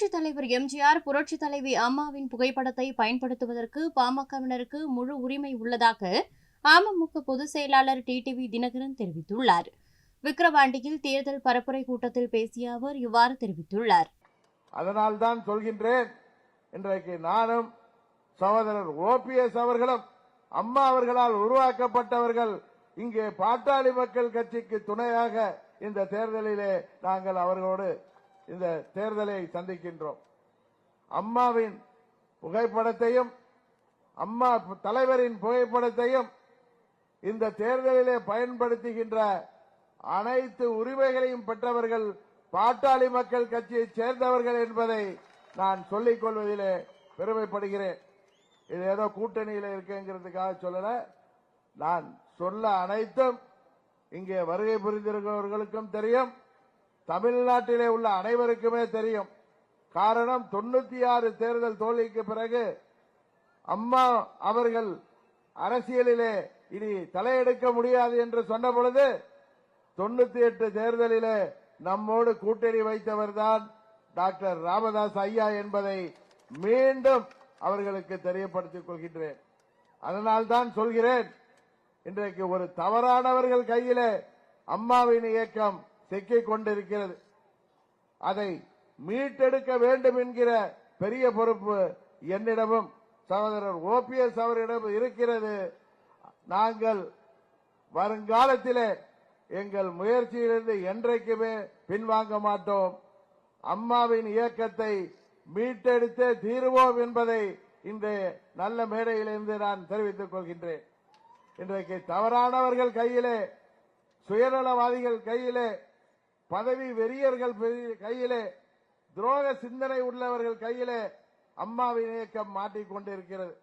புரட்சித் தலைவர் எம்ஜிஆர், புரட்சித் தலைவி அம்மாவின் புகைப்படத்தை பயன்படுத்துவதற்கு பாமகவினருக்கு முழு உரிமை உள்ளதாக அமமுக பொதுச் செயலாளர் டிடிவி தினகரன் தெரிவித்துள்ளார். விக்கிரவாண்டியில் தேர்தல் பரப்புரை கூட்டத்தில் பேசிய அவர் இவ்வாறு தெரிவித்துள்ளார். அதனால்தான் சொல்கின்றேன், இன்றைக்கு நானும் சகோதரர் OPS அவர்களும் அம்மா அவர்களால் உருவாக்கப்பட்டவர்கள். இங்கே பாட்டாளி மக்கள் கட்சிக்கு துணையாக இந்த தேர்தலிலே நாங்கள் அவர்களோடு இந்த தேர்தலை சந்திக்கின்றோம். அம்மாவின் புகைப்படத்தையும் அம்மா தலைவரின் புகைப்படத்தையும் இந்த தேர்தலிலே பயன்படுத்துகின்ற அனைத்து உரிமைகளையும் பெற்றவர்கள் பாட்டாளி மக்கள் கட்சியைச் சேர்ந்தவர்கள் என்பதை நான் சொல்லிக் கொள்வதிலே பெருமைப்படுகிறேன். இது ஏதோ கூட்டணியில் இருக்குங்கிறதுக்காக சொல்லல. நான் சொல்ல அனைத்தும் இங்கே வருகை புரிந்திருக்கிறவர்களுக்கும் தெரியும், தமிழ்நாட்டிலே உள்ள அனைவருக்குமே தெரியும். காரணம், 96 தேர்தல் தோல்விக்கு பிறகு அம்மா அவர்கள் அரசியலிலே இனி தலையெடுக்க முடியாது என்று சொன்ன பொழுது 98 தேர்தலிலே நம்மோடு கூட்டணி வைத்தவர்தான் டாக்டர் ராமதாஸ் ஐயா என்பதை மீண்டும் அவர்களுக்கு தெரியப்படுத்திக் கொள்கின்றேன். அதனால்தான் சொல்கிறேன், இன்றைக்கு ஒரு தவறானவர்கள் கையிலே அம்மாவின் இயக்கம் சிக்கிக் கொண்டிருக்கிறது. அதை மீட்டெடுக்க வேண்டும் என்கிற பெரிய பொறுப்பு என்னிடமும் சகோதரர் OPS அவரிடம் இருக்கிறது. நாங்கள் வருங்காலத்திலே எங்கள் முயற்சியிலிருந்து என்றைக்குமே பின்வாங்க மாட்டோம். அம்மாவின் இயக்கத்தை மீட்டெடுத்தே தீருவோம் என்பதை இந்த நல்ல மேடையிலிருந்து நான் தெரிவித்துக் கொள்கின்றேன். இன்றைக்கு தவறானவர்கள் கையிலே, சுயநலவாதிகள் கையிலே, பதவி வெறியர்கள் கையிலே, துரோக சிந்தனை உள்ளவர்கள் கையிலே அம்மாவின் இயக்கம் மாட்டிக்கொண்டிருக்கிறது.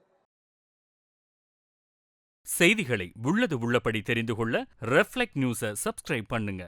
செய்திகளை உள்ளது உள்ளபடி தெரிந்து கொள்ள ரெஃப்ளெக்ட் நியூஸை சப்ஸ்கிரைப் பண்ணுங்க.